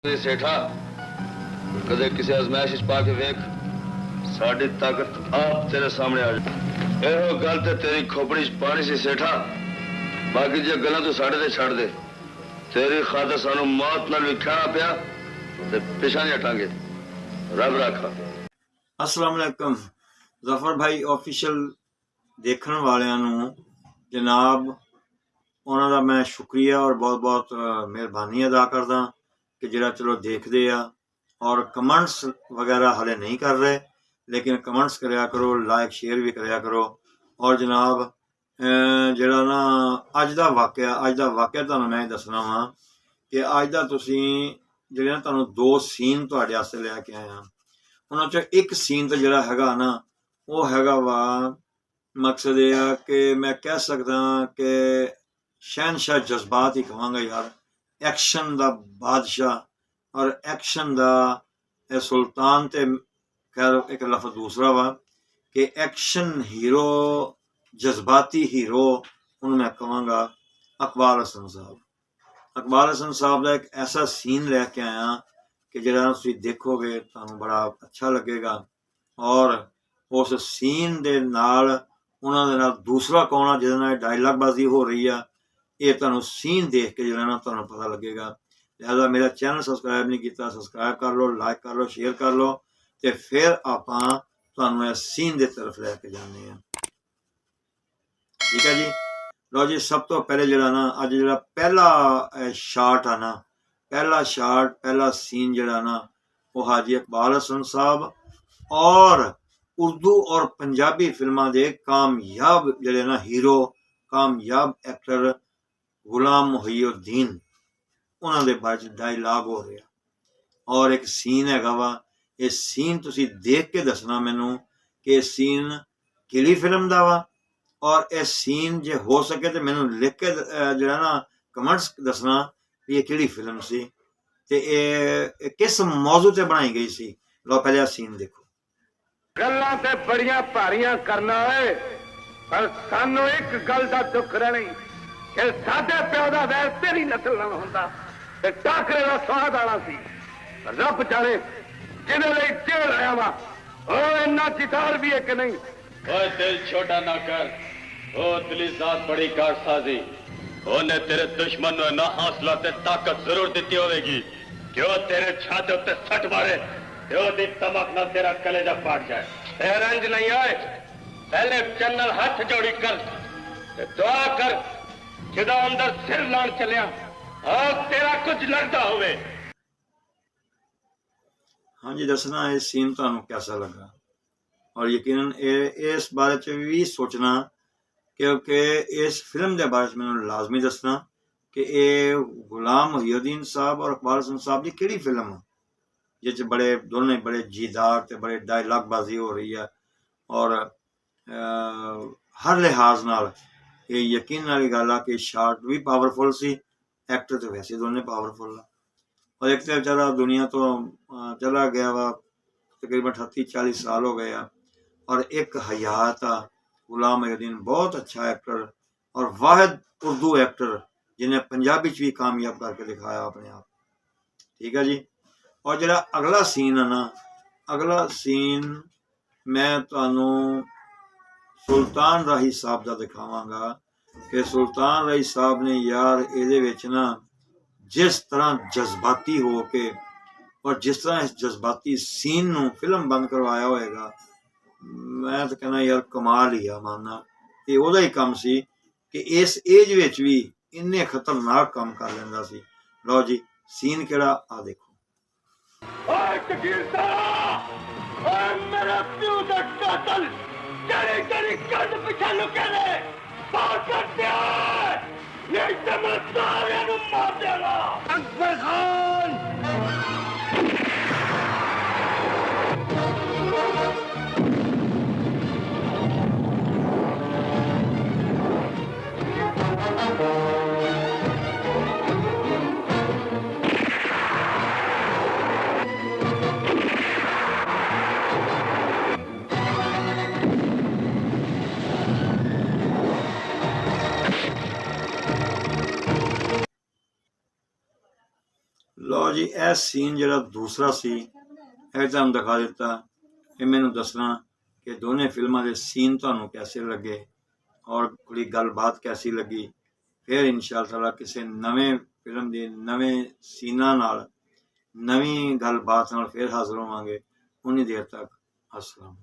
सेठा कदे किसी आजमाइश पा के वेख साड़ी ताकत आप तेरे सामने आ जाए। एहो गल ते तेरी खोपड़ी च पानी सी सेठा, बाकी जे गल्लां तू साढ़े ते छड़ दे। तेरी खातर सानू मौत नाल भी खाना पिया ते पिछा नहीं हटांगे। रब रखा। अस्सलाम वालेकुम जफर भाई ऑफिशियल देखने वालियां नू जनाब उन्हां दा मैं शुक्रिया और बहुत बहुत मेहरबानी अदा करदा कि जिहड़ा चलो देखदे आ और कमेंट्स वगैरह हले नहीं कर रहे, लेकिन कमेंट्स करया करो, लाइक शेयर भी करया करो। और जनाब जिहड़ा ना अज दा वाक़या तुहानूं मैं दसना वा कि अज दा तुसीं जिहड़े ना तुहानूं दो सीन तुहाडे वास्ते लैके आया। उन्हां चों एक सीन तो जिहड़ा हैगा ना वो हैगा वा, मकसद ये आ कि मैं कह सकदा कि शहनशाह जज्बात ही कहांगा यार, एक्शन दा बादशाह और एक्शन दा सुल्तान ते खैर एक लफ्ज़ दूसरा वा कि एक्शन हीरो जज्बाती हीरो उन्हें मैं कहांगा इकबाल हसन साहब। इकबाल हसन साहब का एक ऐसा सीन लैके आया कि जिहड़ा तुसीं देखोगे तुहानूं बड़ा अच्छा लगेगा। और उस सीन दे नाल उन्हां दे नाल दूसरा कौन आ जिहदे नाल डायलॉगबाजी हो रही है, ये तुहानूं सीन देख के जिहड़ा ना तुहानूं पता लगेगा। लिहाजा मेरा चैनल सबसक्राइब नहीं किया, सबसक्राइब कर लो, लाइक कर लो, शेयर कर लो, तो फिर आपां तुहानूं इस सीन दे तरफ लैके जाने हैं। ठीक है जी, लो जी। सब तो पहले जिहड़ा ना अज जिहड़ा पहला शाट आ ना, पहला सीन जिहड़ा ना वो हाजी इकबाल हसन साहब और उर्दू और पंजाबी फिल्मां दे कामयाब जिहड़े ना हीरो, कामयाब एक्टर गुलाम मोहिउद्दीन उन्हां दे बारे च डायलॉग हो रहा। और एक सीन हैगा वा, ये सीन तुसीं देख के दसना मैनू कि ये सीन किहड़ी फिल्म दा वा, और ये सीन जे हो सके तो मैनू लिख के जिहड़ा ना कमेंट्स दसना भी ये किहड़ी फिल्म सी ते ये किस मौजू ते बनाई गई सी। लो पहले सीन देखो। गल्लां ते बड़ियां भारियां करना है, पर सानू एक गल दा दुख रहनी कि साडे प्यो दा वैर तेरी नस्ल नाल हुंदा ते टाकरे दा स्वाद आना सी। रब जाने जिहदे लई जेल आया वा ओ इन्ना जितार भी है कि नहीं। ओए दिल छोटा ना कर, ओ दिली जात बड़ी कारसाजी। ओने तेरे दुश्मन नूं ना हौसला ते ताकत जरूर दित्ती होवेगी कि ओ तेरे छाते उत्ते सट मारे ते ओदी तमक नाल तेरा कलेजा फाट जाए। रंज नहीं आए, पहले चन्नल हाथ जोड़ी कर ते दुआ कर जिदा अंदर सिर लाण चलिया और तेरा कुछ लगता होवे। हाँ जी, दसना ये सीन तुहानूं कैसा लगा, और यकीनन इस बारे च भी सोचना क्योंकि इस फिल्म के बारे में मैंने लाजमी दसना कि ये गुलाम मोहिउद्दीन साहब और इकबाल हसन साहब की किहड़ी फिल्म है जिस बड़े दोनों बड़े जीदार ते बड़े डायलॉगबाजी हो रही है। और हर लिहाज नाल ये यकीन वाली गल आ कि शार्ट भी पावरफुल सी, एक्टर तो वैसे दोनों पावरफुल है। और एक तो बेचारा दुनिया तो चला गया वा, तकरीबन 38-40 साल हो गए। और एक हयात आ गुलाम मोहिउद्दीन, बहुत अच्छा एक्टर और वाहिद उर्दू एक्टर जिन्हें पंजाबी भी कामयाब करके दिखाया अपने आप। ठीक है जी। और जिहड़ा अगला सीन है ना, अगला सीन मैं तुहानूं सुल्तान राही साहब का दिखावांगा कि सुल्तान राही साहब ने यार इहदे विच ना जिस तरह जज्बाती हो के और जिस तरह इस जज्बाती सीन नूं फिल्म बंद करवाया होएगा, मैं तो कहना यार कमाल ही आ। मानना ये उहदा ही काम सी कि इस एज विच भी इन्ने खतरनाक काम कर लैंदा सी। लो जी, सीन किहड़ा आ देखो। ओए कबीरदारा, ओए मेरे प्यो दा कातल तेरी तेरी कंध पिछे लुके ने बाहर कर दिया, नहीं तो मैं सारिਆਂ ਨੂੰ मार देगा। अकबर खान लो जी, ਇਹ ਸੀਨ ਜਿਹੜਾ ਦੂਸਰਾ ਸੀ ਇਹ ਤੁਹਾਨੂੰ ਦਿਖਾ ਦਿੱਤਾ। ਇਹ ਮੈਨੂੰ ਦੱਸਣਾ ਕਿ ਦੋਨੇ ਫਿਲਮਾਂ ਦੇ ਸੀਨ ਤੁਹਾਨੂੰ ਕੈਸੇ ਲੱਗੇ ਔਰ ਕੋਈ ਗੱਲਬਾਤ ਕੈਸੀ ਲੱਗੀ। ਫਿਰ ਇਨਸ਼ਾ ਅੱਲਾਹ ਕਿਸੇ ਨਵੇਂ ਫਿਲਮ ਦੇ ਨਵੇਂ ਸੀਨਾਂ ਨਾਲ ਨਵੀਂ ਗੱਲਬਾਤ ਨਾਲ ਫਿਰ ਹਾਜ਼ਰ ਹੋਵਾਂਗੇ। ਉਨੀ ਦੇਰ ਤੱਕ ਅਸਲਾਮ।